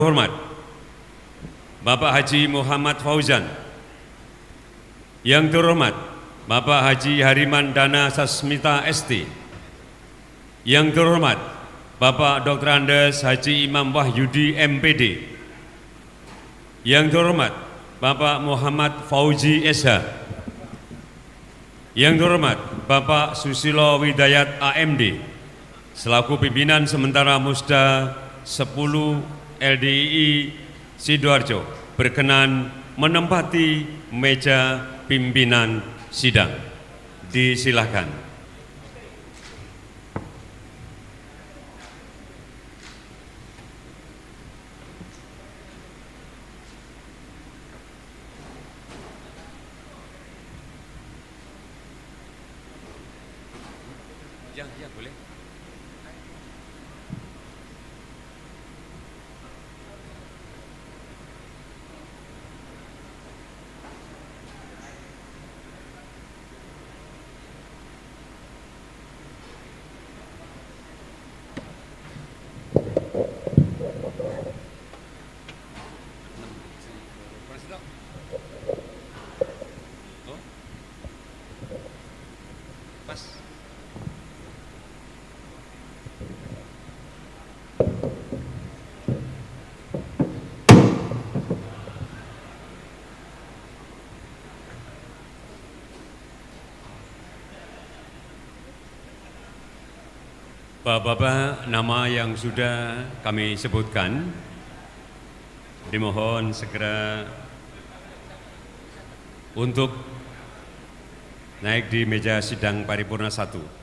terhormat Bapak Haji Muhammad Fauzan, yang terhormat Bapak Haji Hariman Dana Sasmita ST, yang terhormat Bapak Dr. Andes Haji Imam Wahyudi MPD, yang terhormat Bapak Muhammad Fauzi SH, yang terhormat Bapak Susilo Widayat AMD selaku pimpinan sementara Musda 10 LDII Sidoarjo berkenan menempati meja pimpinan sidang. Disilahkan. Ya, boleh. Pas. Bapak-bapak, nama yang sudah kami sebutkan dimohon segera untuk naik di meja sidang paripurna 1.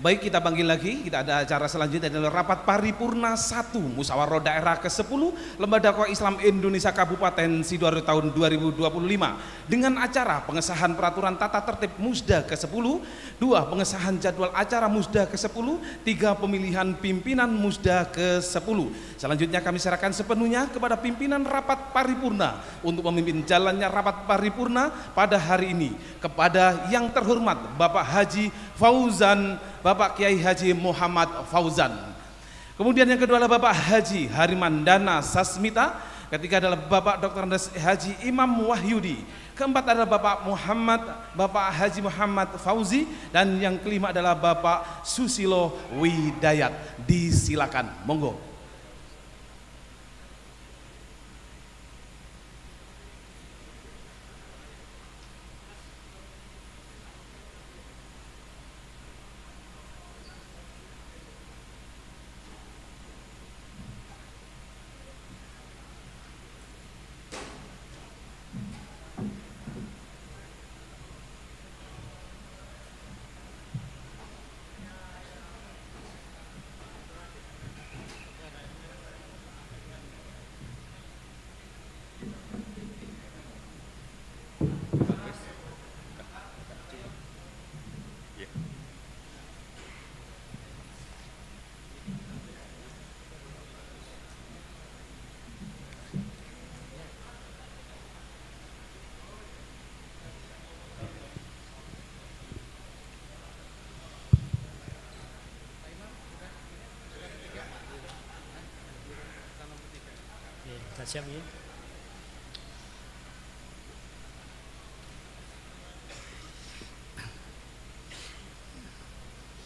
Baik, kita panggil lagi, kita ada acara selanjutnya adalah rapat paripurna 1 Musyawarah Daerah ke-10 Lembaga Dakwah Islam Indonesia Kabupaten Sidoarjo tahun 2025 dengan acara pengesahan peraturan tata tertib Musda ke-10, 2 pengesahan jadwal acara Musda ke-10, 3 pemilihan pimpinan Musda ke-10. Selanjutnya kami serahkan sepenuhnya kepada pimpinan rapat paripurna untuk memimpin jalannya rapat paripurna pada hari ini kepada yang terhormat Bapak Haji Fauzan, Bapak Kiai Haji Muhammad Fauzan. Kemudian yang kedua adalah Bapak Haji Hariman Dana Sasmita. Ketiga adalah Bapak Dr. Andes Haji Imam Wahyudi. Keempat adalah Bapak Haji Muhammad Fauzi. Dan yang kelima adalah Bapak Susilo Widayat. Disilakan, monggo. Siap ya.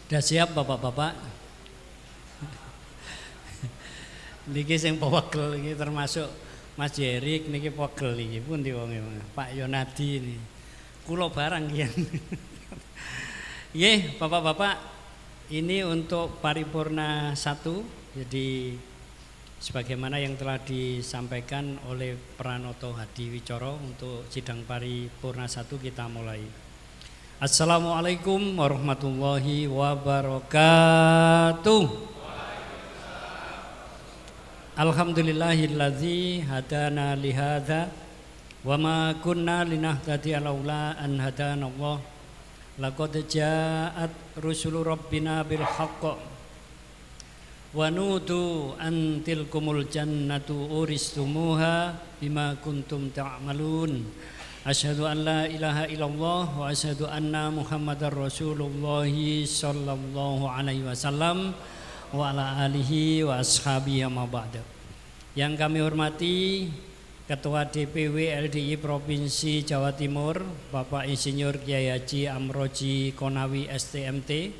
Sudah siap Bapak-bapak? Niki sing pegel iki termasuk Mas Jerik niki pegel iki pundi wonge Pak Yonadi ini. Kula barang kian. Nggih, Bapak-bapak, ini untuk paripurna 1. Jadi sebagaimana yang telah disampaikan oleh Pranoto Hadi Wicoro untuk sidang paripurna 1 kita mulai. Assalamualaikum warahmatullahi wabarakatuh. Alhamdulillahilladzi hadana lihadza wa ma kunna linahtadiya laula an hadanallah. Laqad ja'at rusulu rabbina bil haqq wa nudu an tilkumul jannatu uristumuha bima kuntum ta'malun. Asyhadu an la ilaha illallah wa asyhadu anna Muhammadar Rasulullah sallallahu alaihi wasallam wa ala alihi wa ashabihi amma ba'da. Yang kami hormati Ketua DPW LDI Provinsi Jawa Timur Bapak Insinyur Kyai Haji Amroji Konawi STMT.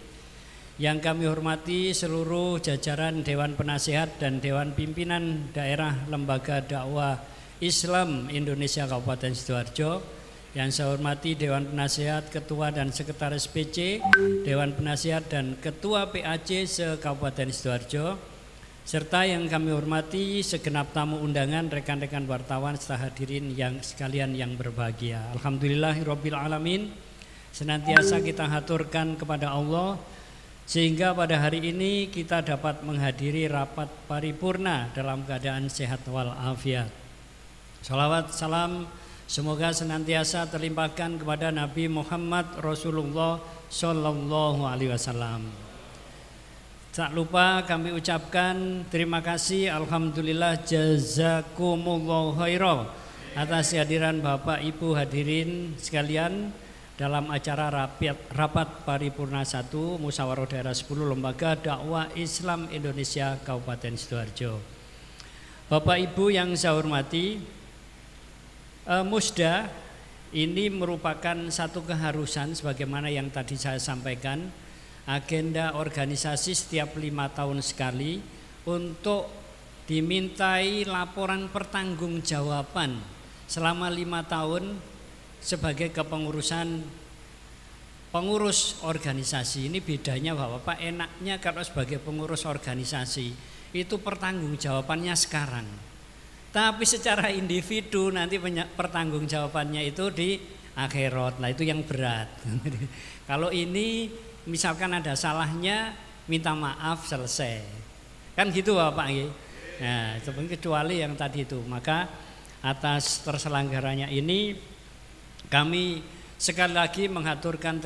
Yang kami hormati seluruh jajaran Dewan Penasehat dan Dewan Pimpinan Daerah Lembaga Dakwah Islam Indonesia Kabupaten Sidoarjo. Yang saya hormati Dewan Penasehat, Ketua dan Sekretaris PC, Dewan Penasehat dan Ketua PAC se-Kabupaten Sidoarjo, serta yang kami hormati segenap tamu undangan, rekan-rekan wartawan serta hadirin yang sekalian yang berbahagia. Alhamdulillahirabbil alamin. Senantiasa kita haturkan kepada Allah sehingga pada hari ini kita dapat menghadiri rapat paripurna dalam keadaan sehat walafiat. Salawat salam semoga senantiasa terlimpahkan kepada Nabi Muhammad Rasulullah Sallallahu Alaihi Wasallam. Tak lupa kami ucapkan terima kasih, alhamdulillah, jazakumullah khairan atas kehadiran Bapak Ibu hadirin sekalian dalam acara rapat paripurna 1 Musyawarah Daerah 10 Lembaga Dakwah Islam Indonesia Kabupaten Sidoarjo. Bapak Ibu yang saya hormati, Musda ini merupakan satu keharusan sebagaimana yang tadi saya sampaikan, agenda organisasi setiap 5 tahun sekali untuk dimintai laporan pertanggungjawaban selama 5 tahun sebagai kepengurusan pengurus organisasi. Ini bedanya Bapak, enaknya kalau sebagai pengurus organisasi itu pertanggungjawabannya sekarang. Tapi secara individu nanti pertanggungjawabannya itu di akhirat. Nah itu yang berat. Kalau ini misalkan ada salahnya minta maaf selesai. Kan gitu Bapak ya. Nah, kecuali yang tadi itu. Maka atas terselenggaranya ini kami sekali lagi mengaturkan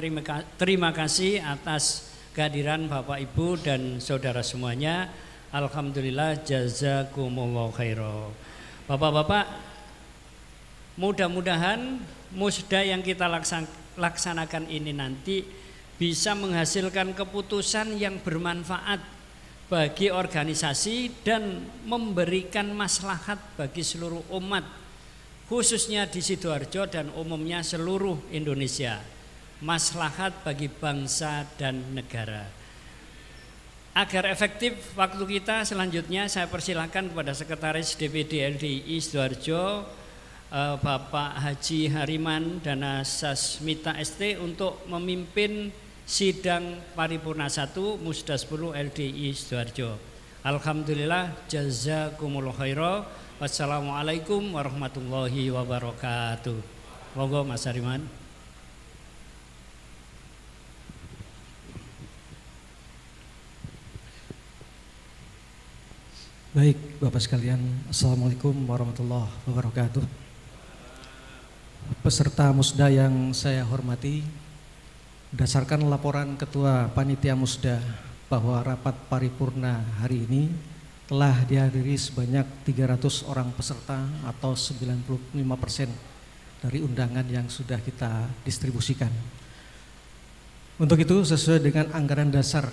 terima kasih atas kehadiran Bapak Ibu dan saudara semuanya. Alhamdulillah, jazakumullah khairan. Bapak-bapak, mudah-mudahan musda yang kita laksanakan ini nanti bisa menghasilkan keputusan yang bermanfaat bagi organisasi dan memberikan maslahat bagi seluruh umat, khususnya di Sidoarjo dan umumnya seluruh Indonesia. Maslahat bagi bangsa dan negara. Agar efektif waktu kita selanjutnya saya persilahkan kepada Sekretaris DPD LDI Sidoarjo Bapak Haji Hariman Dana Sasmita ST untuk memimpin sidang paripurna 1 Musda 10 LDI Sidoarjo. Alhamdulillah, jazakumullah khairan. Wassalamualaikum warahmatullahi wabarakatuh. Monggo Mas Hariman. Baik Bapak sekalian, Assalamualaikum warahmatullahi wabarakatuh. Peserta musda yang saya hormati, berdasarkan laporan Ketua Panitia Musda bahwa rapat paripurna hari ini telah dihadiri sebanyak 300 orang peserta atau 95% dari undangan yang sudah kita distribusikan. Untuk itu sesuai dengan anggaran dasar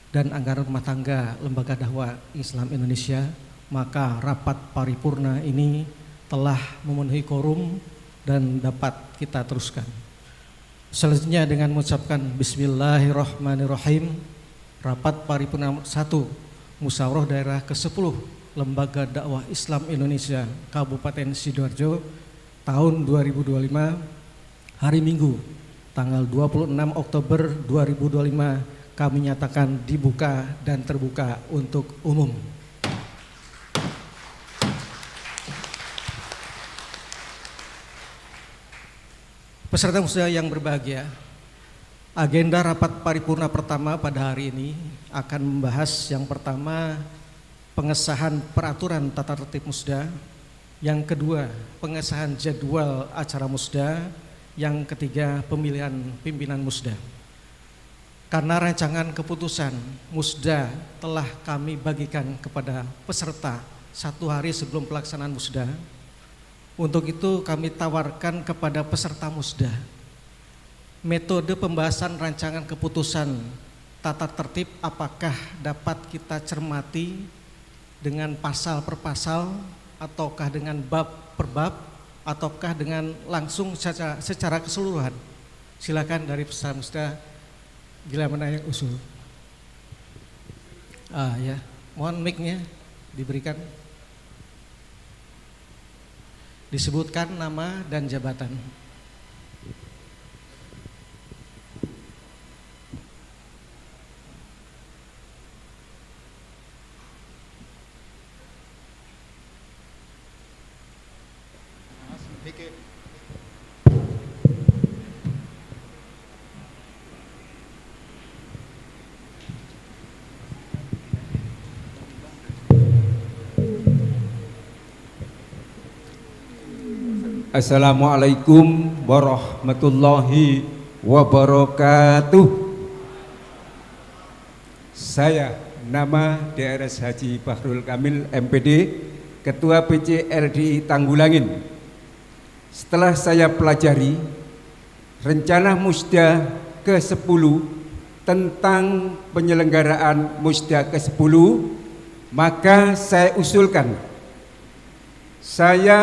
dan anggaran rumah tangga Lembaga Dakwah Islam Indonesia, maka rapat paripurna ini telah memenuhi quorum dan dapat kita teruskan. Selanjutnya dengan mengucapkan Bismillahirrahmanirrahim, rapat paripurna 1 Musyawarah Daerah ke-10 Lembaga Dakwah Islam Indonesia Kabupaten Sidoarjo tahun 2025 hari Minggu tanggal 26 Oktober 2025 kami nyatakan dibuka dan terbuka untuk umum. Peserta musda yang berbahagia, agenda rapat paripurna pertama pada hari ini akan membahas yang pertama pengesahan peraturan tata tertib musda, yang kedua pengesahan jadwal acara musda, yang ketiga pemilihan pimpinan musda. Karena rancangan keputusan musda telah kami bagikan kepada peserta 1 hari sebelum pelaksanaan musda, untuk itu kami tawarkan kepada peserta musda metode pembahasan rancangan keputusan tata tertib apakah dapat kita cermati dengan pasal per pasal, ataukah dengan bab per bab, ataukah dengan langsung secara keseluruhan. Silakan dari peserta musda bila mana yang usul. Ya, mohon mic-nya diberikan. Disebutkan nama dan jabatan. Assalamualaikum warahmatullahi wabarakatuh. Saya nama DRS Haji Bahrul Kamil MPD, Ketua PC LDI Tanggulangin. Setelah saya pelajari rencana musda ke-10 tentang penyelenggaraan musda ke-10, maka saya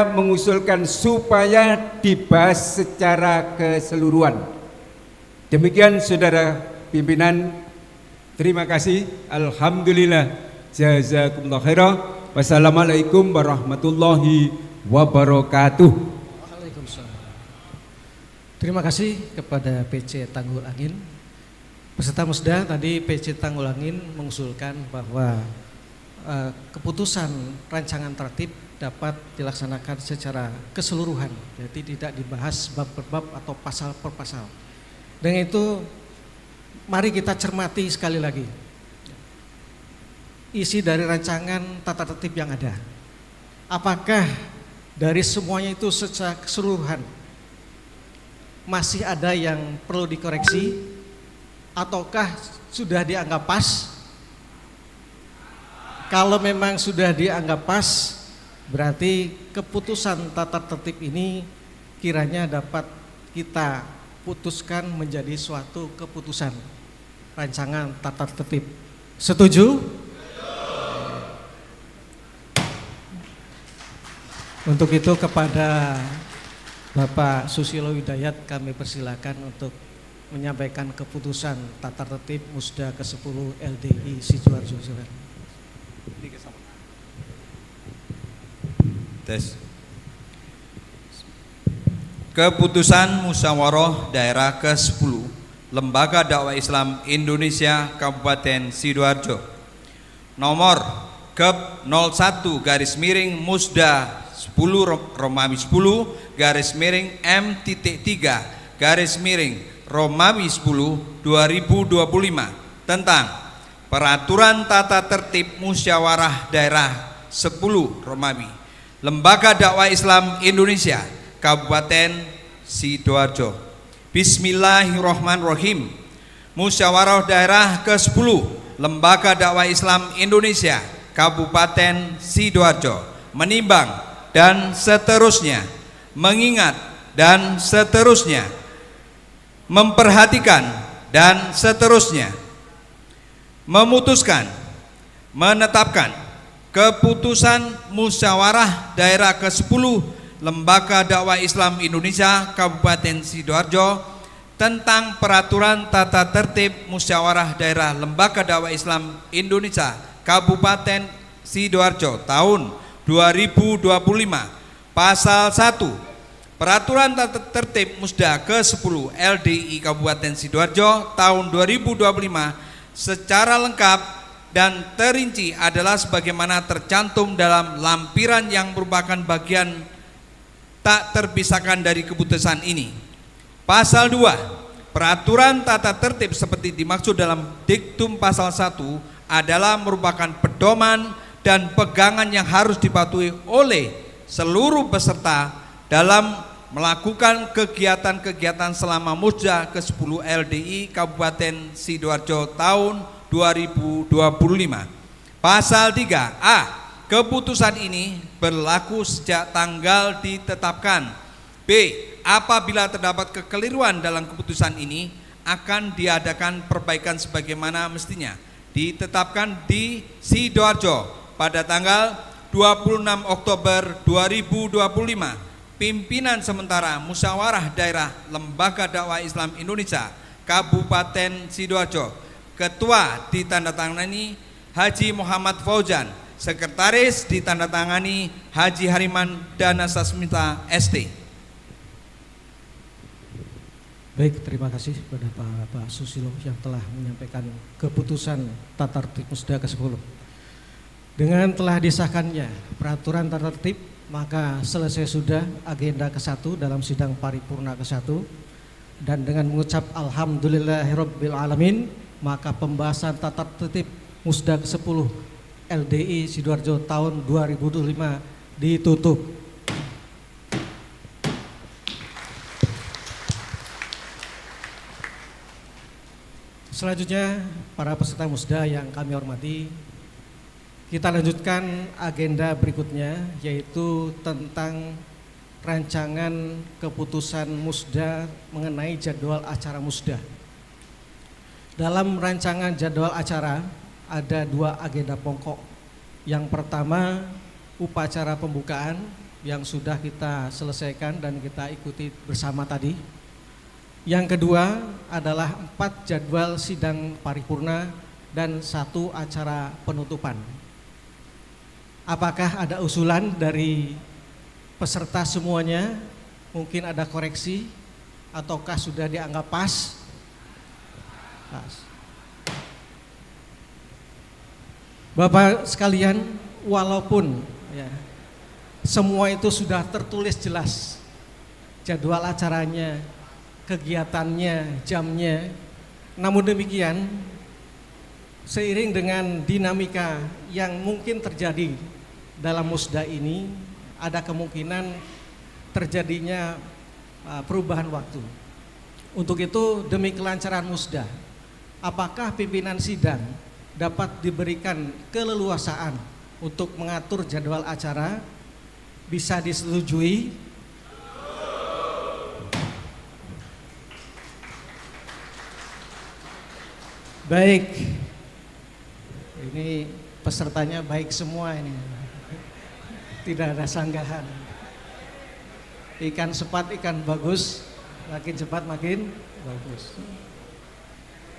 mengusulkan supaya dibahas secara keseluruhan. Demikian saudara pimpinan, terima kasih. Alhamdulillah, jazakumullah khairah. Wassalamualaikum warahmatullahi wabarakatuh. Waalaikumsalam. Terima kasih kepada PC Tanggulangin. Peserta musda tadi PC Tanggulangin mengusulkan bahwa keputusan rancangan tertib dapat dilaksanakan secara keseluruhan, jadi tidak dibahas bab per bab atau pasal per pasal. Dengan itu mari kita cermati sekali lagi isi dari rancangan tata tertib yang ada. Apakah dari semuanya itu secara keseluruhan masih ada yang perlu dikoreksi, ataukah sudah dianggap pas? Kalau memang sudah dianggap pas, berarti keputusan tata tertib ini kiranya dapat kita putuskan menjadi suatu keputusan rancangan tata tertib. Setuju? Untuk itu kepada Bapak Susilo Hidayat kami persilakan untuk menyampaikan keputusan tata tertib musda ke-10 LDI Sidoarjo. Tes. Keputusan Musyawarah Daerah ke-10 Lembaga Dakwah Islam Indonesia Kabupaten Sidoarjo nomor KEP 01 Musda 10 Romawi 10 M.3 Romawi 10 2025 tentang Peraturan Tata Tertib Musyawarah Daerah 10 Romawi Lembaga Dakwah Islam Indonesia Kabupaten Sidoarjo. Bismillahirrahmanirrahim. Musyawarah Daerah ke-10 Lembaga Dakwah Islam Indonesia Kabupaten Sidoarjo menimbang dan seterusnya, mengingat dan seterusnya, memperhatikan dan seterusnya, memutuskan, menetapkan keputusan Musyawarah Daerah ke-10 Lembaga Dakwah Islam Indonesia Kabupaten Sidoarjo tentang peraturan tata tertib musyawarah daerah Lembaga Dakwah Islam Indonesia Kabupaten Sidoarjo tahun 2025. Pasal 1 Peraturan tata tertib Musda ke-10 LDI Kabupaten Sidoarjo tahun 2025 secara lengkap dan terinci adalah sebagaimana tercantum dalam lampiran yang merupakan bagian tak terpisahkan dari keputusan ini. Pasal 2 Peraturan tata tertib seperti dimaksud dalam diktum pasal 1 adalah merupakan pedoman dan pegangan yang harus dipatuhi oleh seluruh peserta dalam melakukan kegiatan-kegiatan selama Musda ke-10 LDI Kabupaten Sidoarjo tahun 2025. Pasal 3A keputusan ini berlaku sejak tanggal ditetapkan. B. Apabila terdapat kekeliruan dalam keputusan ini, akan diadakan perbaikan sebagaimana mestinya. Ditetapkan di Sidoarjo pada tanggal 26 Oktober 2025. Pimpinan sementara Musyawarah Daerah Lembaga Dakwah Islam Indonesia Kabupaten Sidoarjo. Ketua ditandatangani Haji Muhammad Fauzan. Sekretaris ditandatangani Haji Hariman Dana Sasmita ST. Baik, terima kasih kepada Pak Susilo yang telah menyampaikan keputusan tata tertib Musda ke-10. Dengan telah disahkannya peraturan tata tertib, maka selesai sudah agenda ke-1 dalam sidang paripurna ke-1, dan dengan mengucap alhamdulillahirabbil alamin, maka pembahasan tata tertib Musda ke-10 LDI Sidoarjo tahun 2025 ditutup. Selanjutnya, para peserta Musda yang kami hormati, kita lanjutkan agenda berikutnya, yaitu tentang rancangan keputusan Musda mengenai jadwal acara Musda. Dalam rancangan jadwal acara ada 2 agenda pokok. Yang pertama, upacara pembukaan yang sudah kita selesaikan dan kita ikuti bersama tadi. Yang kedua adalah 4 jadwal sidang paripurna dan 1 acara penutupan. Apakah ada usulan dari peserta semuanya? Mungkin ada koreksi ataukah sudah dianggap pas? Pas. Bapak sekalian, walaupun ya, semua itu sudah tertulis jelas, jadwal acaranya, kegiatannya, jamnya, namun demikian seiring dengan dinamika yang mungkin terjadi dalam Musda ini, ada kemungkinan terjadinya perubahan waktu. Untuk itu, demi kelancaran Musda, apakah pimpinan sidang dapat diberikan keleluasaan untuk mengatur jadwal acara? Bisa disetujui? Baik, ini pesertanya baik semua ini, tidak ada sanggahan. Ikan cepat, ikan bagus, makin cepat makin bagus.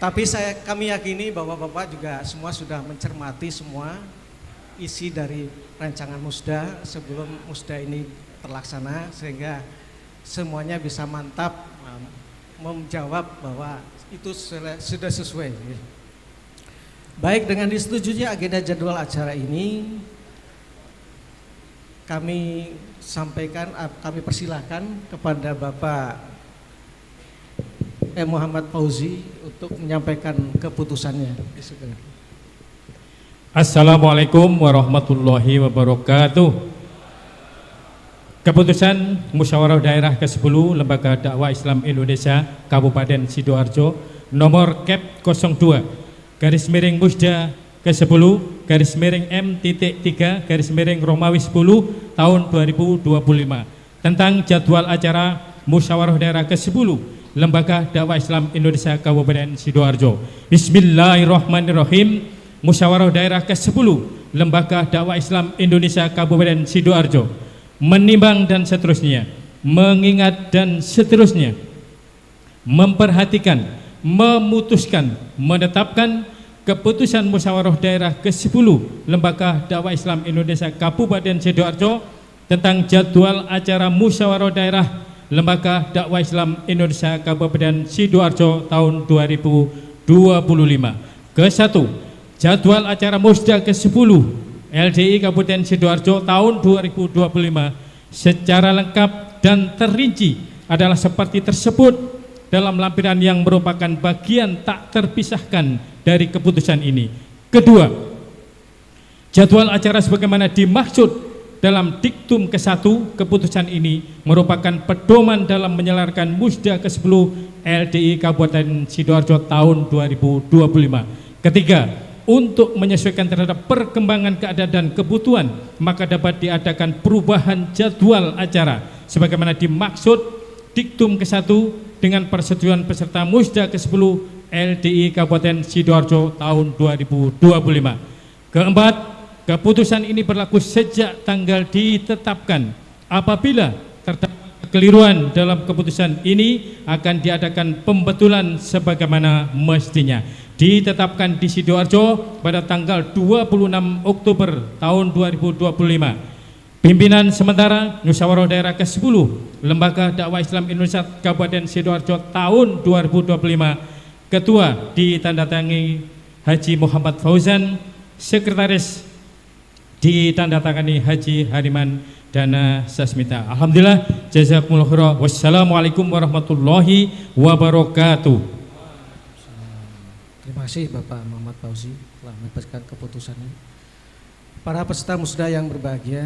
Tapi kami yakini bahwa Bapak juga semua sudah mencermati semua isi dari rancangan Musda sebelum Musda ini terlaksana, sehingga semuanya bisa mantap menjawab bahwa itu sudah sesuai. Baik, dengan disetujuinya agenda jadwal acara ini, kami sampaikan, kami persilahkan kepada Bapak Muhammad Fauzi untuk menyampaikan keputusannya. Assalamualaikum warahmatullahi wabarakatuh. Keputusan Musyawarah Daerah ke-10 Lembaga Dakwah Islam Indonesia Kabupaten Sidoarjo nomor KEP 02 garis miring Musda ke-10 garis miring M.3 garis miring Romawi 10 tahun 2025 tentang jadwal acara Musyawarah Daerah ke-10 Lembaga Dakwah Islam Indonesia Kabupaten Sidoarjo. Bismillahirrahmanirrahim. Musyawarah Daerah ke-10 Lembaga Dakwah Islam Indonesia Kabupaten Sidoarjo menimbang dan seterusnya, mengingat dan seterusnya, memperhatikan, memutuskan, menetapkan keputusan musyawarah daerah ke-10 Lembaga Dakwah Islam Indonesia Kabupaten Sidoarjo tentang jadwal acara musyawarah daerah Lembaga Dakwah Islam Indonesia Kabupaten Sidoarjo tahun 2025. Ke-1, jadwal acara Musda ke-10 LDI Kabupaten Sidoarjo tahun 2025 secara lengkap dan terinci adalah seperti tersebut dalam lampiran yang merupakan bagian tak terpisahkan dari keputusan ini. Kedua, jadwal acara sebagaimana dimaksud dalam diktum ke-1 keputusan ini merupakan pedoman dalam menyelarkan Musda ke-10 LDI Kabupaten Sidoarjo tahun 2025. Ketiga, untuk menyesuaikan terhadap perkembangan keadaan dan kebutuhan, maka dapat diadakan perubahan jadwal acara sebagaimana dimaksud diktum ke-1 dengan persetujuan peserta Musda ke-10 LDI Kabupaten Sidoarjo tahun 2025. Keempat, keputusan ini berlaku sejak tanggal ditetapkan. Apabila terdapat kekeliruan dalam keputusan ini, akan diadakan pembetulan sebagaimana mestinya. Ditetapkan di Sidoarjo pada tanggal 26 Oktober tahun 2025. Pimpinan sementara Musyawarah Daerah ke-10 Lembaga Dakwah Islam Indonesia Kabupaten Sidoarjo tahun 2025. Ketua ditandatangani Haji Muhammad Fauzan, Sekretaris ditandatangani Haji Hariman Dana Sasmita. Alhamdulillah, jazakumullah khairan. Wassalamualaikum warahmatullahi wabarakatuh. Terima kasih Bapak Muhammad Fauzi telah menyampaikan keputusan ini. Para peserta musda yang berbahagia,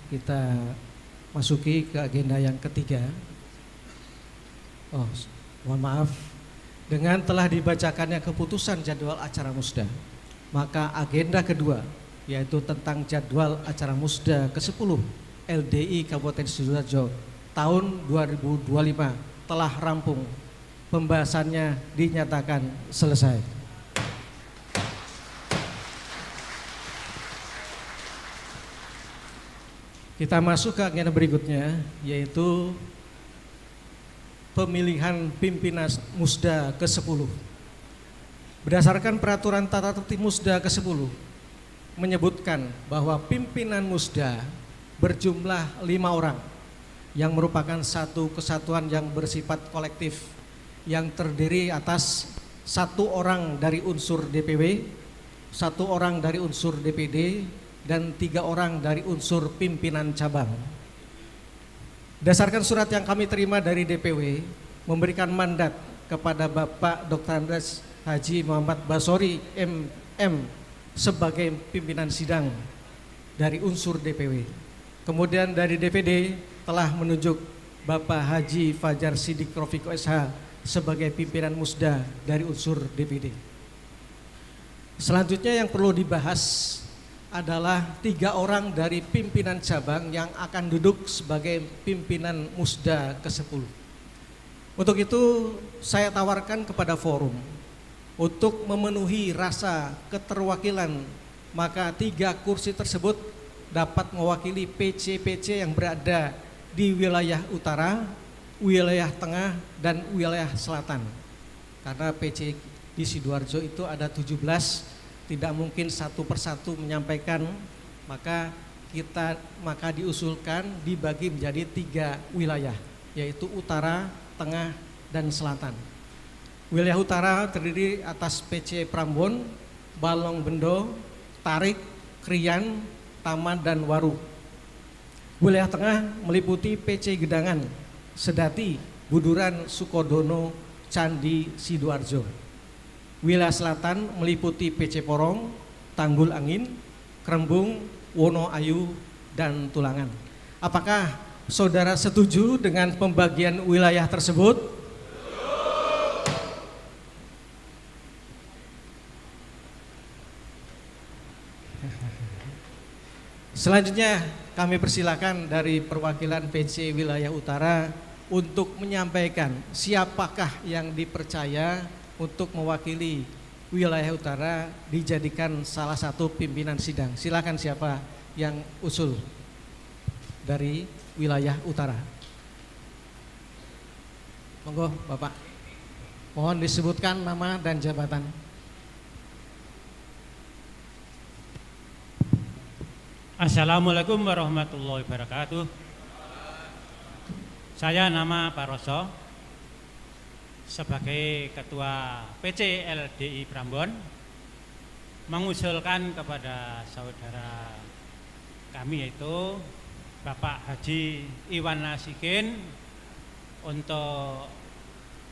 kita masuki ke agenda yang ketiga. Mohon maaf, dengan telah dibacakannya keputusan jadwal acara musda, maka agenda kedua, yaitu tentang jadwal acara musda ke-10 LDI Kabupaten Sidoarjo tahun 2025 telah rampung. Pembahasannya dinyatakan selesai. Kita masuk ke agenda berikutnya, yaitu pemilihan pimpinan musda ke-10. Berdasarkan peraturan tata tertib musda ke-10 menyebutkan bahwa pimpinan musda berjumlah 5 orang yang merupakan satu kesatuan yang bersifat kolektif yang terdiri atas 1 orang dari unsur DPW, 1 orang dari unsur DPD, dan 3 orang dari unsur pimpinan cabang. Berdasarkan surat yang kami terima dari DPW memberikan mandat kepada Bapak Dr. Andes Haji Muhammad Basori MM sebagai pimpinan sidang dari unsur DPW. Kemudian dari DPD telah menunjuk Bapak Haji Fajar Sidik Rofiko SH sebagai pimpinan musda dari unsur DPD. Selanjutnya yang perlu dibahas adalah 3 orang dari pimpinan cabang yang akan duduk sebagai pimpinan musda ke-10. Untuk itu saya tawarkan kepada forum untuk memenuhi rasa keterwakilan, maka 3 kursi tersebut dapat mewakili PC-PC yang berada di wilayah utara, wilayah tengah, dan wilayah selatan. Karena PC di Sidoarjo itu ada 17, tidak mungkin satu persatu menyampaikan, maka diusulkan dibagi menjadi 3 wilayah, yaitu utara, tengah, dan selatan. Wilayah utara terdiri atas PC Prambon, Balong Bendo, Tarik, Krian, Taman, dan Waru. Wilayah tengah meliputi PC Gedangan, Sedati, Buduran, Sukodono, Candi, Sidoarjo. Wilayah selatan meliputi PC Porong, Tanggul Angin, Krembung, Wono Ayu, dan Tulangan. Apakah saudara setuju dengan pembagian wilayah tersebut? Selanjutnya kami persilakan dari perwakilan PC Wilayah Utara untuk menyampaikan siapakah yang dipercaya untuk mewakili wilayah utara dijadikan salah satu pimpinan sidang. Silakan siapa yang usul dari wilayah utara. Monggo Bapak. Mohon disebutkan nama dan jabatan. Assalamualaikum warahmatullahi wabarakatuh. Saya nama Pak Roso, sebagai Ketua PC LDI Prambon, mengusulkan kepada saudara kami yaitu Bapak Haji Iwan Nasikin untuk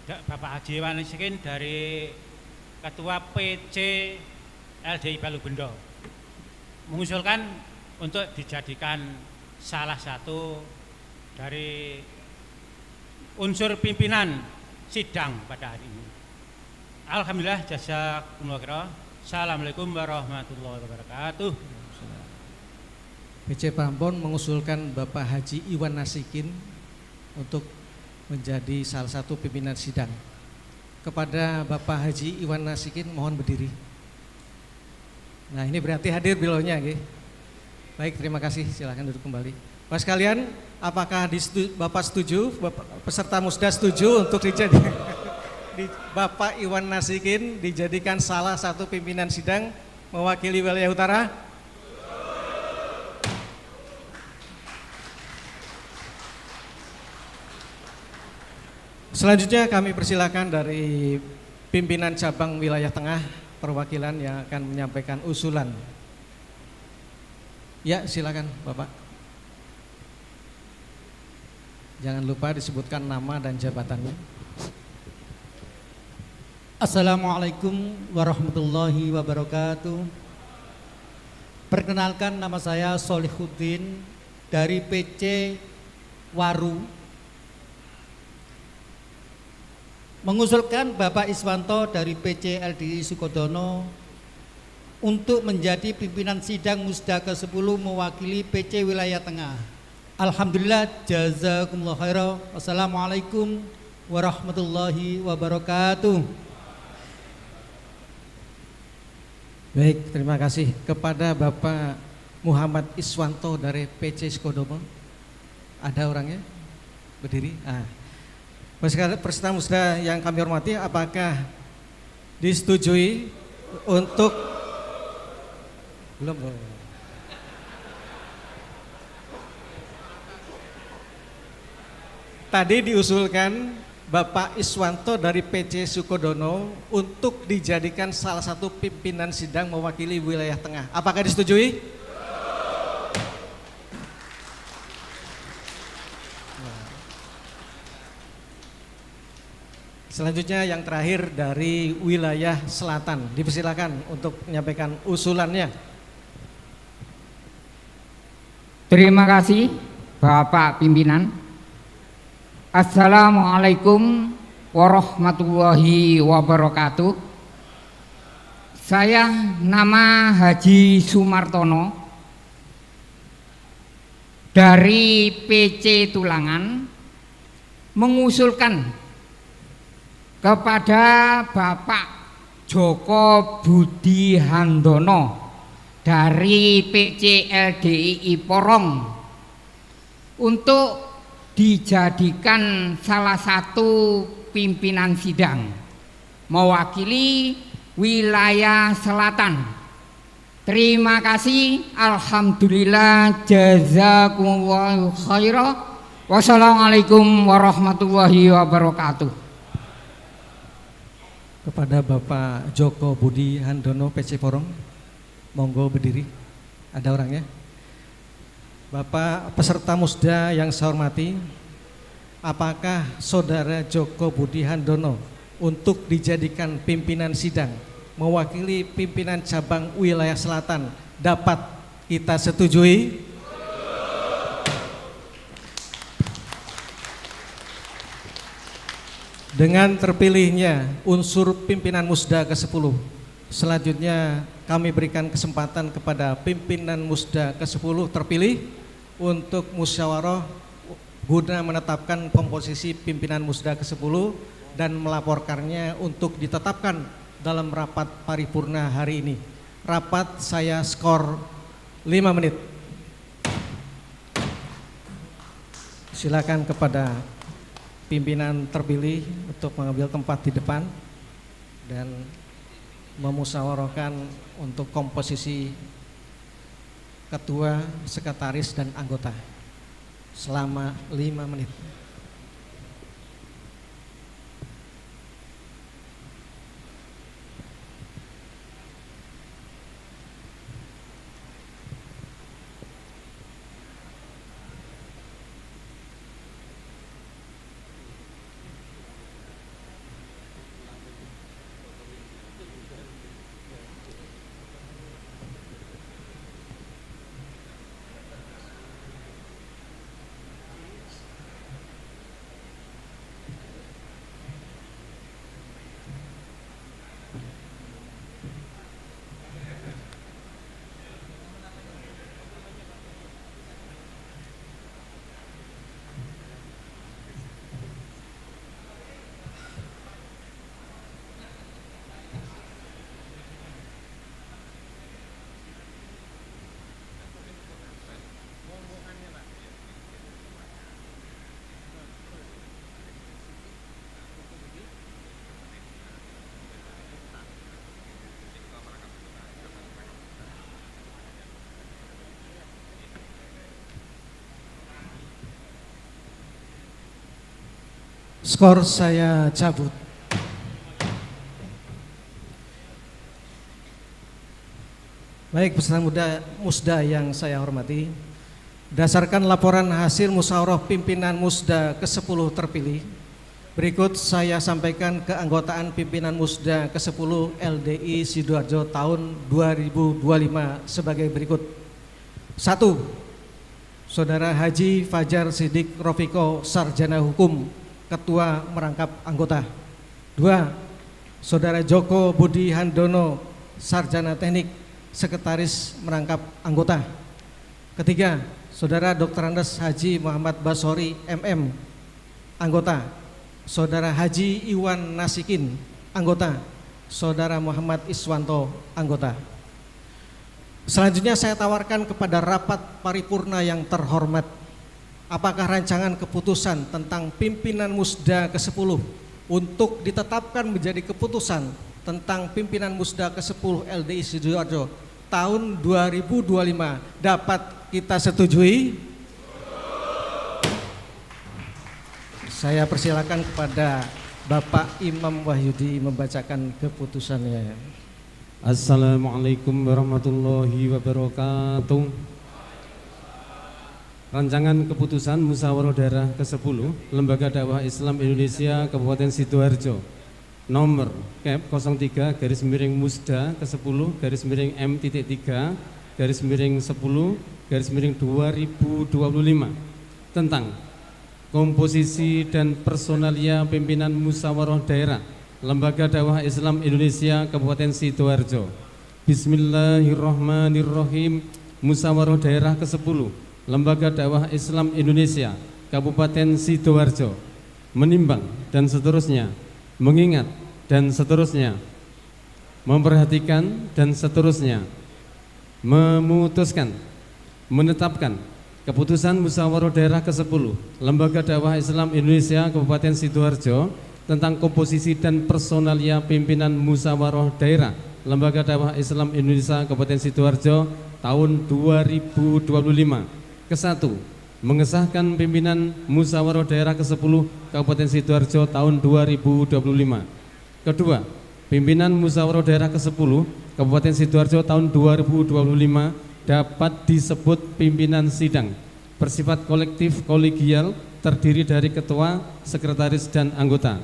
Bapak Haji Iwan Nasikin dari Ketua PC LDI Palubendo, mengusulkan untuk dijadikan salah satu dari unsur pimpinan sidang pada hari ini. Alhamdulillah, jazakumullah khairan. Assalamualaikum warahmatullahi wabarakatuh. PC Prambon mengusulkan Bapak Haji Iwan Nasikin untuk menjadi salah satu pimpinan sidang. Kepada Bapak Haji Iwan Nasikin mohon berdiri. Nah, ini berarti hadir beliaunya, nggih. Baik, terima kasih. Silakan duduk kembali. Bapak sekalian, apakah Bapak setuju, peserta musda setuju untuk Bapak Iwan Nasikin dijadikan salah satu pimpinan sidang mewakili wilayah utara? Selanjutnya kami persilakan dari pimpinan cabang wilayah tengah perwakilan yang akan menyampaikan usulan. Ya, silakan Bapak. Jangan lupa disebutkan nama dan jabatannya. Assalamualaikum warahmatullahi wabarakatuh. Perkenalkan, nama saya Solihuddin dari PC Waru. Mengusulkan Bapak Iswanto dari PC LDI Sukodono untuk menjadi pimpinan sidang musda ke-10 mewakili PC wilayah tengah. Alhamdulillah, jazakumullah khairan. Wassalamualaikum warahmatullahi wabarakatuh. Baik, terima kasih. Kepada Bapak Muhammad Iswanto dari PC Sukodono, ada orangnya? Berdiri. Peserta musda yang kami hormati, apakah disetujui untuk belum? Tadi diusulkan Bapak Iswanto dari PC Sukodono untuk dijadikan salah satu pimpinan sidang mewakili wilayah tengah. Apakah disetujui? Selanjutnya yang terakhir dari wilayah selatan, dipersilakan untuk menyampaikan usulannya. Terima kasih Bapak Pimpinan. Assalamualaikum warahmatullahi wabarakatuh. Saya nama Haji Sumartono dari PC Tulangan, mengusulkan kepada Bapak Joko Budi Handono dari PC LDI Porong untuk dijadikan salah satu pimpinan sidang mewakili wilayah selatan. Terima kasih. Alhamdulillah, jazakumullahu khairan. Wassalamualaikum warahmatullahi wabarakatuh. Kepada Bapak Joko Budi Handono PC Porong, monggo berdiri. Ada orangnya? Bapak peserta musda yang saya hormati, apakah Saudara Joko Budi Handono untuk dijadikan pimpinan sidang mewakili pimpinan cabang wilayah selatan dapat kita setujui? Dengan terpilihnya unsur pimpinan musda ke-10, selanjutnya kami berikan kesempatan kepada pimpinan musda ke-10 terpilih untuk musyawarah guna menetapkan komposisi pimpinan musda ke-10 dan melaporkannya untuk ditetapkan dalam rapat paripurna hari ini. Rapat saya skor 5 menit. Silakan kepada pimpinan terpilih untuk mengambil tempat di depan dan memusyawarahkan untuk komposisi ketua, sekretaris, dan anggota selama 5 menit. Skor saya cabut. Baik, peserta musda yang saya hormati, berdasarkan laporan hasil musyawarah pimpinan musda ke-10 terpilih, berikut saya sampaikan keanggotaan pimpinan musda ke-10 LDI Sidoarjo tahun 2025 sebagai berikut. 1. Saudara Haji Fajar Siddiq Rofiko, Sarjana Hukum, Ketua merangkap anggota. 2. Saudara Joko Budi Handono, Sarjana Teknik, Sekretaris merangkap anggota. 3. Saudara Dr. Andes Haji Muhammad Basori MM, anggota. Saudara Haji Iwan Nasikin, anggota. Saudara Muhammad Iswanto, anggota. Selanjutnya saya tawarkan kepada rapat paripurna yang terhormat, apakah rancangan keputusan tentang pimpinan musda ke-10 untuk ditetapkan menjadi keputusan tentang pimpinan musda ke-10 LDI Sidoarjo tahun 2025 dapat kita setujui? Saya persilakan kepada Bapak Imam Wahyudi membacakan keputusannya. Assalamualaikum warahmatullahi wabarakatuh. Rancangan keputusan musyawarah daerah ke-10 Lembaga Dakwah Islam Indonesia Kabupaten Sidoarjo nomor KEP 03 garis miring musda ke-10 garis miring M.3 garis miring 10 garis miring 2025 tentang komposisi dan personalia pimpinan musyawarah daerah Lembaga Dakwah Islam Indonesia Kabupaten Sidoarjo. Bismillahirrahmanirrahim. Musyawarah daerah ke-10 Lembaga Dakwah Islam Indonesia Kabupaten Sidoarjo menimbang dan seterusnya, mengingat dan seterusnya, memperhatikan dan seterusnya, memutuskan, menetapkan keputusan musyawarah daerah ke-10 Lembaga Dakwah Islam Indonesia Kabupaten Sidoarjo tentang komposisi dan personalia pimpinan musyawarah daerah Lembaga Dakwah Islam Indonesia Kabupaten Sidoarjo tahun 2025. Ke-1, mengesahkan pimpinan musyawarah daerah ke-10 Kabupaten Sidoarjo tahun 2025. Kedua, pimpinan musyawarah daerah ke-10 Kabupaten Sidoarjo tahun 2025 dapat disebut pimpinan sidang bersifat kolektif kolegial terdiri dari ketua, sekretaris, dan anggota.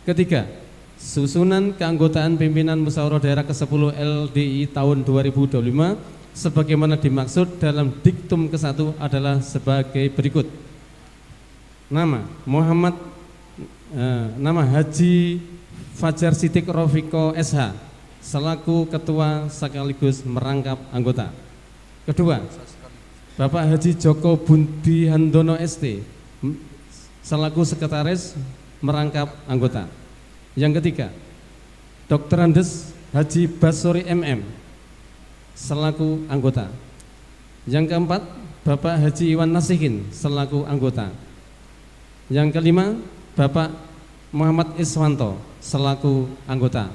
Ketiga, susunan keanggotaan pimpinan musyawarah daerah ke-10 LDI tahun 2025 sebagaimana dimaksud dalam diktum ke-1 adalah sebagai berikut. Nama Haji Fajar Siddiq Rofiko SH selaku ketua sekaligus merangkap anggota. Kedua, Bapak Haji Joko Budi Handono ST selaku sekretaris merangkap anggota. Yang ketiga, Dr. Andes Haji Basori MM selaku anggota. Yang keempat, Bapak Haji Iwan Nasikin selaku anggota. Yang kelima, Bapak Muhammad Iswanto selaku anggota.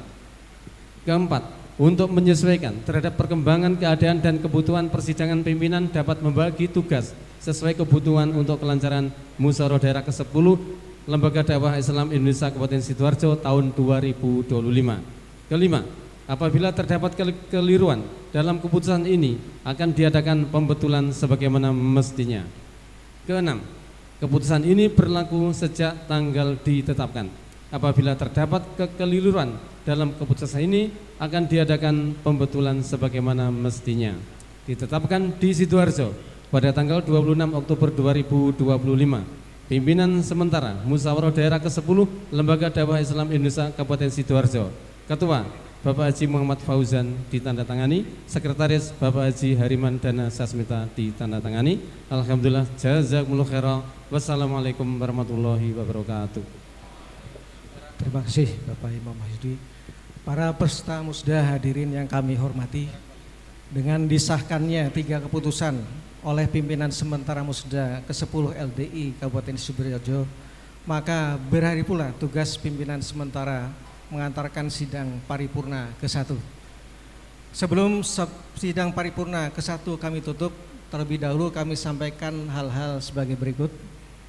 Keempat, untuk menyesuaikan terhadap perkembangan keadaan dan kebutuhan persidangan pimpinan dapat membagi tugas sesuai kebutuhan untuk kelancaran musyawarah daerah ke-10 Lembaga Dakwah Islam Indonesia Kabupaten Sidoarjo tahun 2025. Kelima, apabila terdapat kekeliruan dalam keputusan ini akan diadakan pembetulan sebagaimana mestinya. Keenam, keputusan ini berlaku sejak tanggal ditetapkan. Apabila terdapat kekeliruan dalam keputusan ini akan diadakan pembetulan sebagaimana mestinya. Ditetapkan di Sidoarjo pada tanggal 26 Oktober 2025. Pimpinan sementara Musyawarah Daerah ke-10 Lembaga Dakwah Islam Indonesia Kabupaten Sidoarjo. Ketua Bapak Haji Muhammad Fauzan ditandatangani, Sekretaris Bapak Haji Hariman Dana Sasmita ditandatangani. Alhamdulillah, jazakumullah khairan. Wassalamualaikum warahmatullahi wabarakatuh. Terima kasih Bapak Imam Mahyudi. Para peserta musda hadirin yang kami hormati, dengan disahkannya 3 keputusan oleh pimpinan sementara musda ke-10 LDI Kabupaten Sidoarjo, maka berakhir pula tugas pimpinan sementara mengantarkan sidang paripurna ke-1. Sebelum sidang paripurna ke-1 kami tutup, terlebih dahulu kami sampaikan hal-hal sebagai berikut.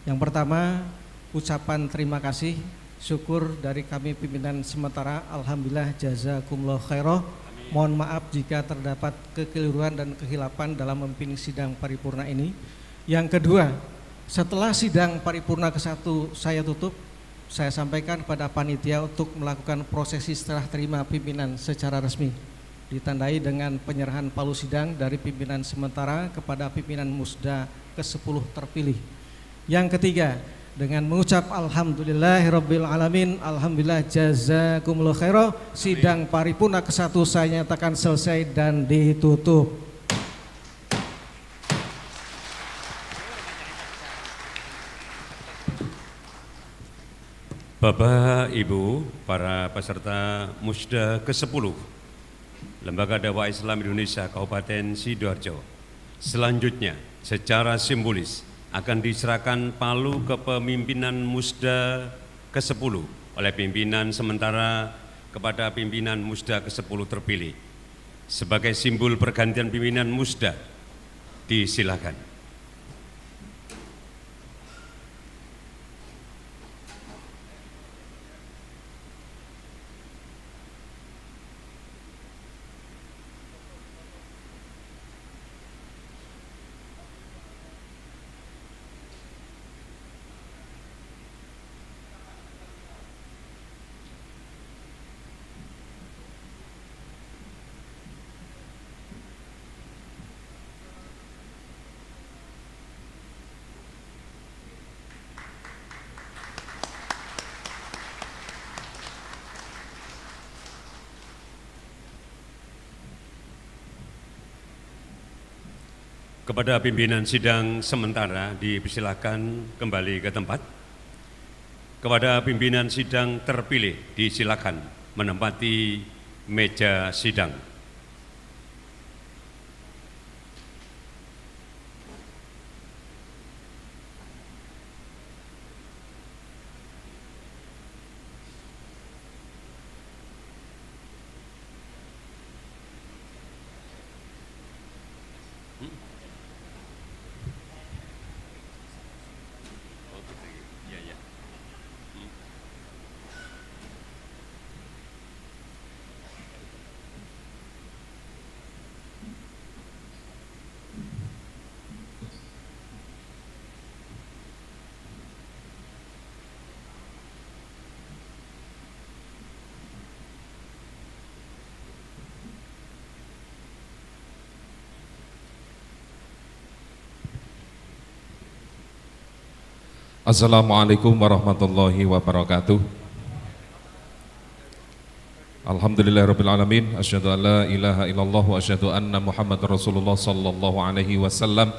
Yang pertama, ucapan terima kasih syukur dari kami pimpinan sementara. Alhamdulillah, jazakumullah khairah. Mohon maaf jika terdapat kekeliruan dan kehilapan dalam memimpin sidang paripurna ini. Yang kedua, setelah sidang paripurna ke-1 saya tutup, saya sampaikan kepada panitia untuk melakukan prosesi serah terima pimpinan secara resmi, ditandai dengan penyerahan palu sidang dari pimpinan sementara kepada pimpinan musda ke-10 terpilih. Yang ketiga, dengan mengucap alhamdulillahirabbil alamin, alhamdulillah jazakumullah khairah, sidang paripurna ke-1 saya nyatakan selesai dan ditutup. Bapak, Ibu, para peserta musda ke-10 Lembaga Dakwah Islam Indonesia Kabupaten Sidoarjo, selanjutnya secara simbolis akan diserahkan palu kepemimpinan musda ke-10 oleh pimpinan sementara kepada pimpinan musda ke-10 terpilih. Sebagai simbol pergantian pimpinan musda, disilakan. Kepada pimpinan sidang sementara dipersilakan kembali ke tempat. Kepada pimpinan sidang terpilih disilakan menempati meja sidang. Assalamualaikum warahmatullahi wabarakatuh. Alhamdulillahirabbil alamin, asyhadu an la ilaha illallah wa asyhadu anna Muhammadar Rasulullah sallallahu alaihi wasallam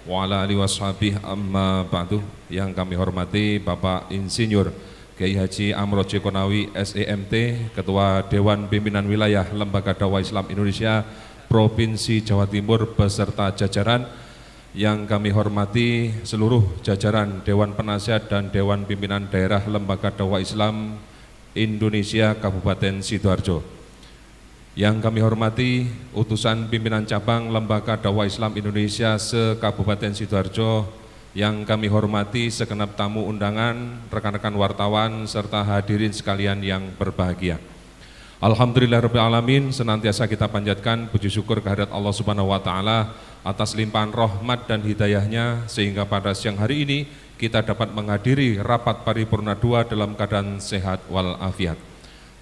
wa ala alihi washabihi, amma ba'du. Yang kami hormati Bapak Insinyur Kiai Haji Amro C. Konawi SEMT, Ketua Dewan Pimpinan Wilayah Lembaga Dakwah Islam Indonesia Provinsi Jawa Timur beserta jajaran, yang kami hormati seluruh jajaran Dewan Penasihat dan Dewan Pimpinan Daerah Lembaga Dakwah Islam Indonesia Kabupaten Sidoarjo. Yang kami hormati utusan pimpinan cabang Lembaga Dakwah Islam Indonesia se-Kabupaten Sidoarjo, yang kami hormati segenap tamu undangan, rekan-rekan wartawan, serta hadirin sekalian yang berbahagia. Alhamdulillahirrahmanirrahim, senantiasa kita panjatkan puji syukur kehadirat Allah Subhanahu wa Ta'ala atas limpahan rahmat dan hidayahnya, sehingga pada siang hari ini kita dapat menghadiri rapat paripurna 2 dalam keadaan sehat walafiat.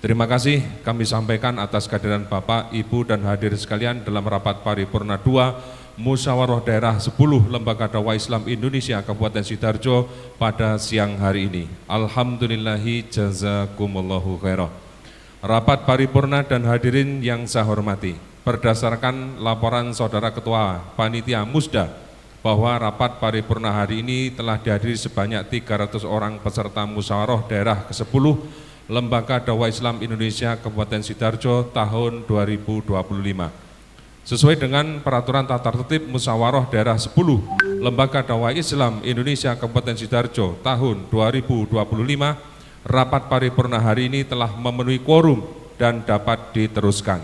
Terima kasih kami sampaikan atas kehadiran Bapak, Ibu, dan hadirin sekalian dalam rapat paripurna 2 Musyawarah Daerah 10 Lembaga Dakwah Islam Indonesia Kabupaten Sidoarjo pada siang hari ini. Alhamdulillahi jazakumullahu khairah. Rapat paripurna dan hadirin yang saya hormati, berdasarkan laporan Saudara Ketua Panitia Musda bahwa rapat paripurna hari ini telah dihadiri sebanyak 300 orang peserta musyawarah daerah ke-10 Lembaga Dakwah Islam Indonesia Kabupaten Sidoarjo tahun 2025. Sesuai dengan peraturan tata tertib musyawarah daerah 10 Lembaga Dakwah Islam Indonesia Kabupaten Sidoarjo tahun 2025, rapat paripurna hari ini telah memenuhi quorum dan dapat diteruskan.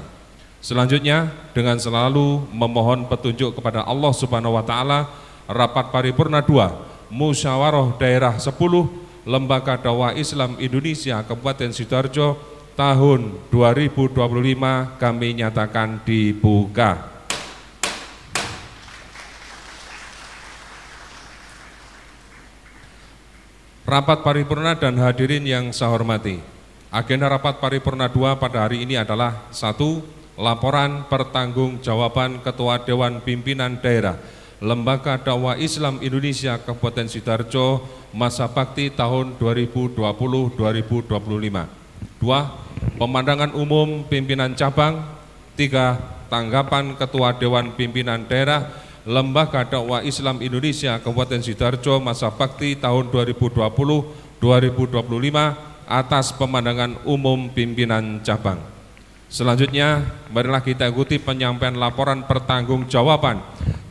Selanjutnya, dengan selalu memohon petunjuk kepada Allah Subhanahu wa Ta'ala, rapat paripurna 2 Musyawarah Daerah 10 Lembaga Dakwah Islam Indonesia Kabupaten Sidoarjo tahun 2025 kami nyatakan dibuka. Rapat paripurna dan hadirin yang saya hormati, agenda rapat paripurna 2 pada hari ini adalah 1. Laporan pertanggungjawaban Ketua Dewan Pimpinan Daerah Lembaga Dakwah Islam Indonesia Kabupaten Sidoarjo masa bakti tahun 2020-2025. 2. Pemandangan umum pimpinan cabang. 3. Tanggapan Ketua Dewan Pimpinan Daerah Lembaga Dakwah Islam Indonesia Kabupaten Sidoarjo masa bakti tahun 2020-2025 atas pemandangan umum pimpinan cabang. Selanjutnya, marilah kita ikuti penyampaian laporan pertanggungjawaban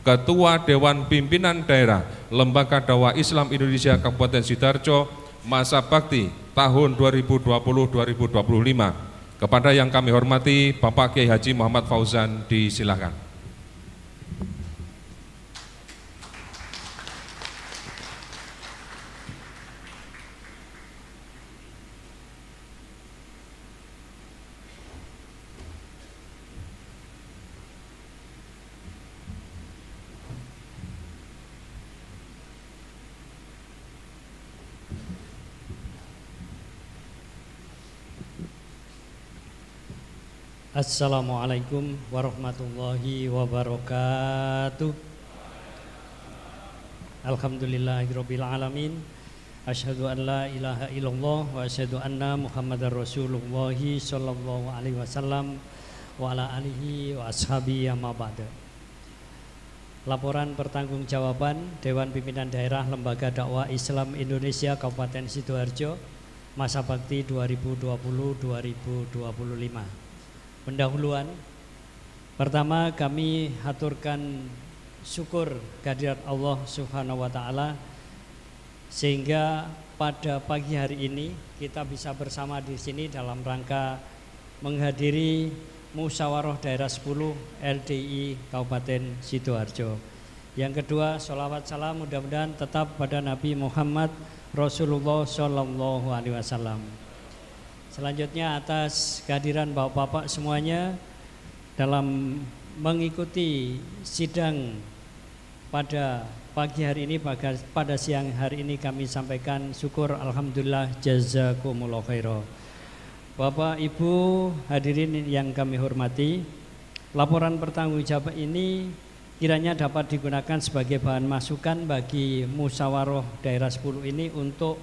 Ketua Dewan Pimpinan Daerah Lembaga Dakwah Islam Indonesia Kabupaten Sidoarjo masa bakti tahun 2020-2025. Kepada yang kami hormati Bapak Kiai Haji Muhammad Fauzan, disilakan. Assalamualaikum warahmatullahi wabarakatuh. Alhamdulillahirabbil alamin. Asyhadu an la ilaha illallah wa asyhadu anna Muhammadar Rasulullah sallallahu alaihi wasallam wa ala alihi wa ashabihi amma ba'da. Laporan pertanggungjawaban Dewan Pimpinan Daerah Lembaga Dakwah Islam Indonesia Kabupaten Sidoarjo masa bakti 2020-2025. Pendahuluan, pertama kami haturkan syukur kehadirat Allah Subhanahu wa Ta'ala sehingga pada pagi hari ini kita bisa bersama di sini dalam rangka menghadiri Musyawarah Daerah 10 LDI Kabupaten Sidoarjo. Yang kedua, sholawat salam mudah-mudahan tetap pada Nabi Muhammad Rasulullah Sallallahu Alaihi Wasallam. Selanjutnya, atas kehadiran Bapak-Bapak semuanya dalam mengikuti sidang pada pagi hari ini, pada siang hari ini kami sampaikan syukur alhamdulillah jazakumullah khairan. Bapak Ibu hadirin yang kami hormati, laporan pertanggungjawaban ini kiranya dapat digunakan sebagai bahan masukan bagi musyawarah daerah 10 ini untuk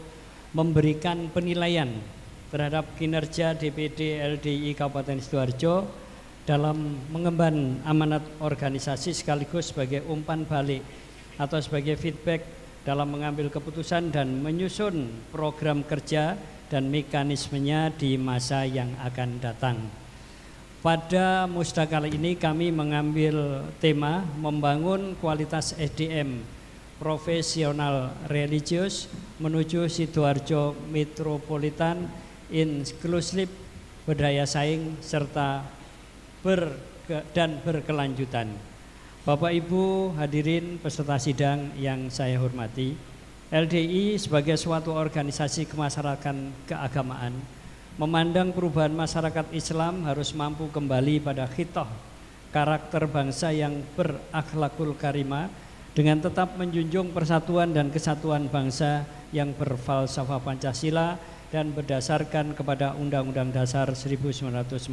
memberikan penilaian terhadap kinerja DPD LDI Kabupaten Sidoarjo dalam mengemban amanat organisasi sekaligus sebagai umpan balik atau sebagai feedback dalam mengambil keputusan dan menyusun program kerja dan mekanismenya di masa yang akan datang. Pada musda kali ini kami mengambil tema membangun kualitas SDM profesional religius menuju Sidoarjo Metropolitan inklusif, berdaya saing serta berkelanjutan. Bapak Ibu hadirin peserta sidang yang saya hormati, LDI sebagai suatu organisasi kemasyarakatan keagamaan memandang perubahan masyarakat Islam harus mampu kembali pada khitoh karakter bangsa yang berakhlakul karimah dengan tetap menjunjung persatuan dan kesatuan bangsa yang berfalsafah Pancasila dan berdasarkan kepada Undang-Undang Dasar 1945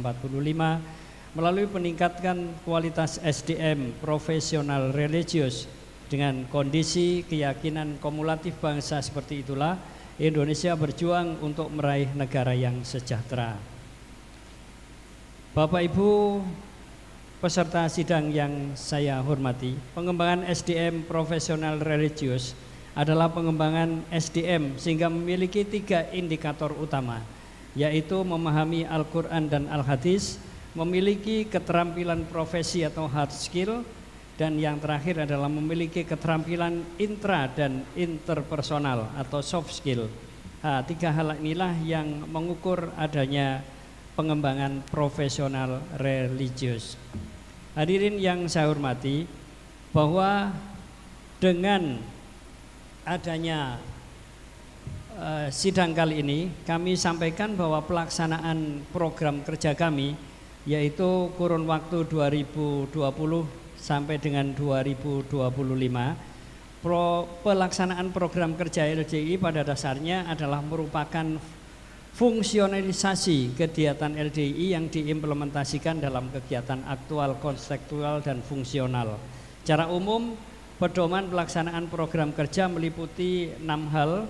melalui peningkatan kualitas SDM profesional religius. Dengan kondisi keyakinan kumulatif bangsa seperti itulah Indonesia berjuang untuk meraih negara yang sejahtera. Bapak Ibu peserta sidang yang saya hormati, pengembangan SDM profesional religius adalah pengembangan SDM sehingga memiliki 3 indikator utama, yaitu memahami Al-Quran dan Al-Hadis, memiliki keterampilan profesi atau hard skill, dan yang terakhir adalah memiliki keterampilan intra dan interpersonal atau soft skill. 3 hal inilah yang mengukur adanya pengembangan profesional religius. Hadirin yang saya hormati, bahwa dengan adanya sidang kali ini kami sampaikan bahwa pelaksanaan program kerja kami yaitu kurun waktu 2020 sampai dengan 2025. Pelaksanaan program kerja LDI pada dasarnya adalah merupakan fungsionalisasi kegiatan LDI yang diimplementasikan dalam kegiatan aktual, konseptual, dan fungsional. Secara umum, pedoman pelaksanaan program kerja meliputi 6 hal,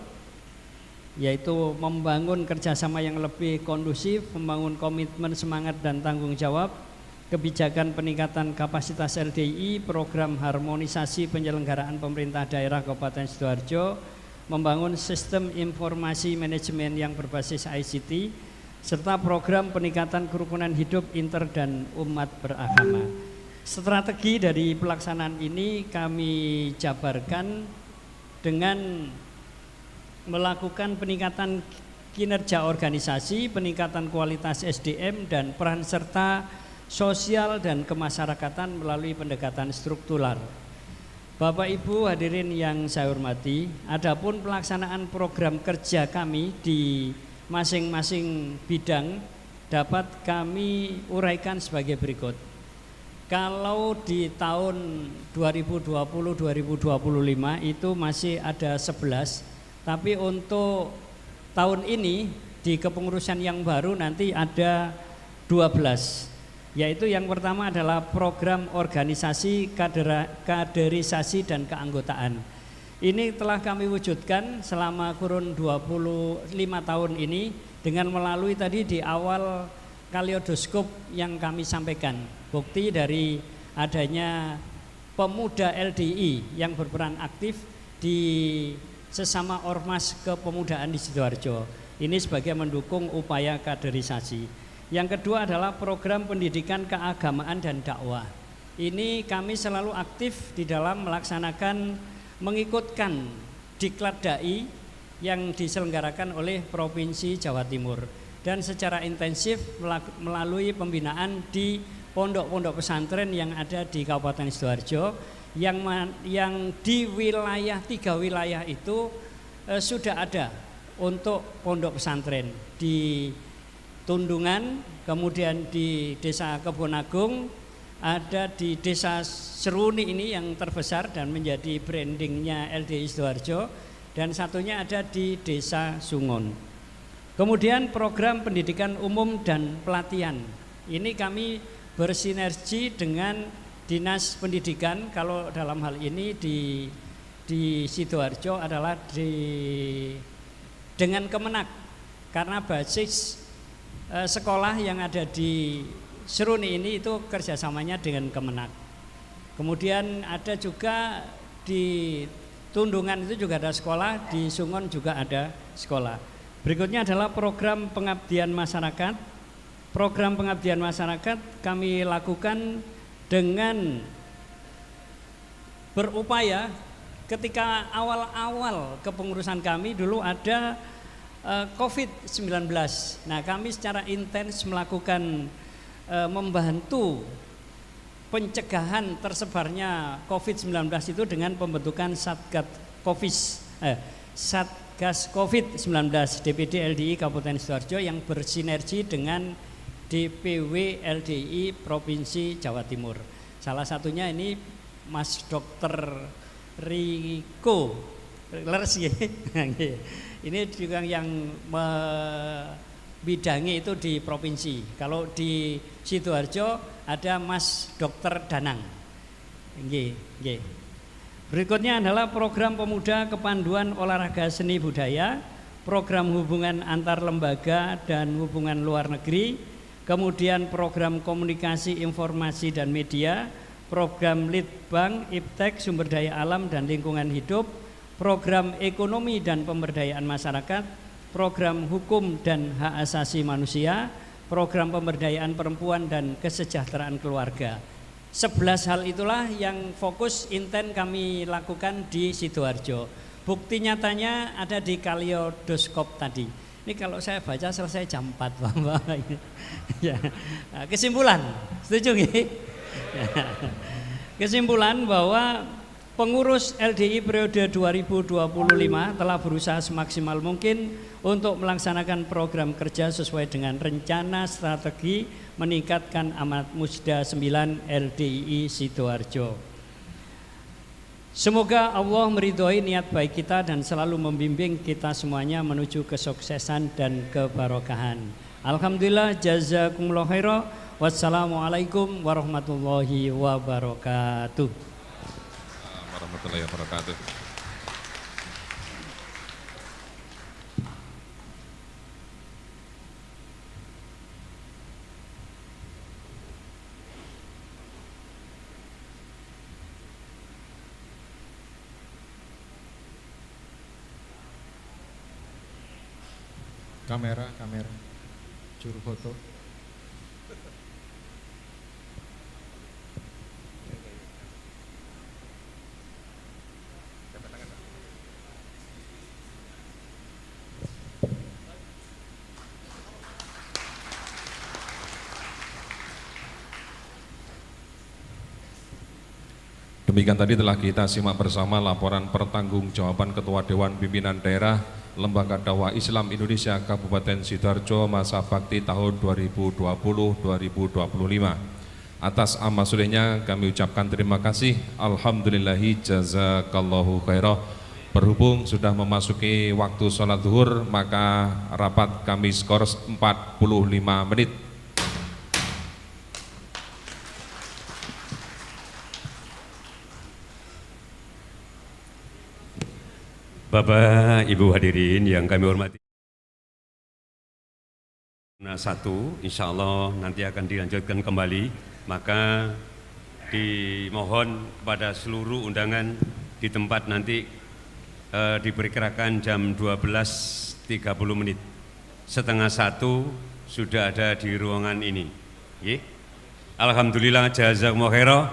yaitu membangun kerjasama yang lebih kondusif, membangun komitmen, semangat, dan tanggung jawab, kebijakan peningkatan kapasitas LDI, program harmonisasi penyelenggaraan pemerintah daerah Kabupaten Sidoarjo, membangun sistem informasi manajemen yang berbasis ICT, serta program peningkatan kerukunan hidup inter dan umat beragama. Strategi dari pelaksanaan ini kami jabarkan dengan melakukan peningkatan kinerja organisasi, peningkatan kualitas SDM, dan peran serta sosial dan kemasyarakatan melalui pendekatan struktural. Bapak Ibu hadirin yang saya hormati, adapun pelaksanaan program kerja kami di masing-masing bidang dapat kami uraikan sebagai berikut. Kalau di tahun 2020-2025 itu masih ada 11, tapi untuk tahun ini di kepengurusan yang baru nanti ada 12. Yaitu yang pertama adalah program organisasi, kaderisasi, dan keanggotaan. Ini telah kami wujudkan selama kurun 25 tahun ini dengan melalui tadi di awal kaleidoskop yang kami sampaikan. Bukti dari adanya pemuda LDI yang berperan aktif di sesama ormas kepemudaan di Sidoarjo. Ini sebagai mendukung upaya kaderisasi. Yang kedua adalah program pendidikan keagamaan dan dakwah. Ini kami selalu aktif di dalam melaksanakan, mengikutkan diklat dai yang diselenggarakan oleh Provinsi Jawa Timur, dan secara intensif melalui pembinaan di pondok-pondok pesantren yang ada di Kabupaten Sidoarjo, yang di wilayah 3 wilayah itu sudah ada untuk pondok pesantren di Tundungan, kemudian di Desa Kebonagung, ada di Desa Seruni ini yang terbesar dan menjadi brandingnya LDI Sidoarjo, dan satunya ada di Desa Sungon. Kemudian program pendidikan umum dan pelatihan, ini kami bersinergi dengan Dinas Pendidikan. Kalau dalam hal ini di Sidoarjo adalah dengan Kemenak, karena basis sekolah yang ada di Seruni ini itu kerjasamanya dengan Kemenak. Kemudian ada juga di Tundungan itu juga ada sekolah, di Sungon juga ada sekolah. Berikutnya adalah program pengabdian masyarakat, program pengabdian masyarakat kami lakukan dengan berupaya. Ketika awal-awal kepengurusan kami dulu ada COVID-19. Nah, kami secara intens melakukan membantu pencegahan tersebarnya COVID-19 itu dengan pembentukan Satgas COVID-19 DPD LDI Kabupaten Sidoarjo yang bersinergi dengan DPW LDI Provinsi Jawa Timur. Salah satunya ini Mas Dr. Riko Lersi. Ini juga yang bidangi itu di provinsi. Kalau di Sidoarjo ada Mas Dr. Danang. Berikutnya adalah program pemuda kepanduan olahraga seni budaya, program hubungan antar lembaga dan hubungan luar negeri, kemudian program komunikasi informasi dan media, program Litbang, Iptek, sumber daya alam dan lingkungan hidup, program ekonomi dan pemberdayaan masyarakat, program hukum dan hak asasi manusia, program pemberdayaan perempuan dan kesejahteraan keluarga. 11 hal itulah yang fokus inten kami lakukan di Sidoarjo. Bukti nyatanya ada di Kaliodoskop tadi. Ini kalau saya baca selesai jam 4 Bapak. Ya. Kesimpulan, setuju nggih? Kesimpulan bahwa pengurus LDI periode 2025 telah berusaha semaksimal mungkin untuk melaksanakan program kerja sesuai dengan rencana strategi meningkatkan amanat Musda 9 LDI Sidoarjo. Semoga Allah meridhoi niat baik kita dan selalu membimbing kita semuanya menuju kesuksesan dan kebarokahan. Alhamdulillah, jazakumullah khairan. Wassalamualaikum warahmatullahi wabarakatuh. Warahmatullahi wabarakatuh. Kamera, juru foto. Demikian tadi telah kita simak bersama laporan pertanggungjawaban Ketua Dewan Pimpinan Daerah Lembaga Dakwah Islam Indonesia Kabupaten Sidoarjo masa bakti tahun 2020-2025. Atas amal sulihnya kami ucapkan terima kasih. Alhamdulillahi jazakallahu khairah. Berhubung sudah memasuki waktu sholat zuhur, maka rapat kami skor 45 menit. Bapak, Ibu hadirin yang kami hormati. Nah, 1, insya Allah nanti akan dilanjutkan kembali, maka dimohon kepada seluruh undangan di tempat nanti diperkirakan jam 12.30 menit. Setengah 1 sudah ada di ruangan ini. Alhamdulillah, jazakumullah khairan.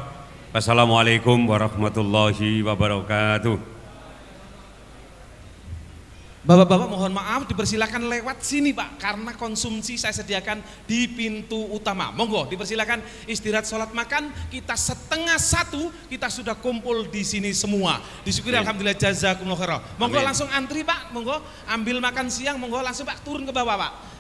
Wassalamualaikum warahmatullahi wabarakatuh. Bapak-bapak mohon maaf, dipersilakan lewat sini Pak, karena konsumsi saya sediakan di pintu utama. Monggo dipersilakan istirahat sholat makan, kita setengah 1 kita sudah kumpul di sini semua. Disyukuri. Alhamdulillah, jazakumullah khairan. Monggo langsung antri Pak, monggo ambil makan siang, monggo langsung Pak turun ke bawah Pak.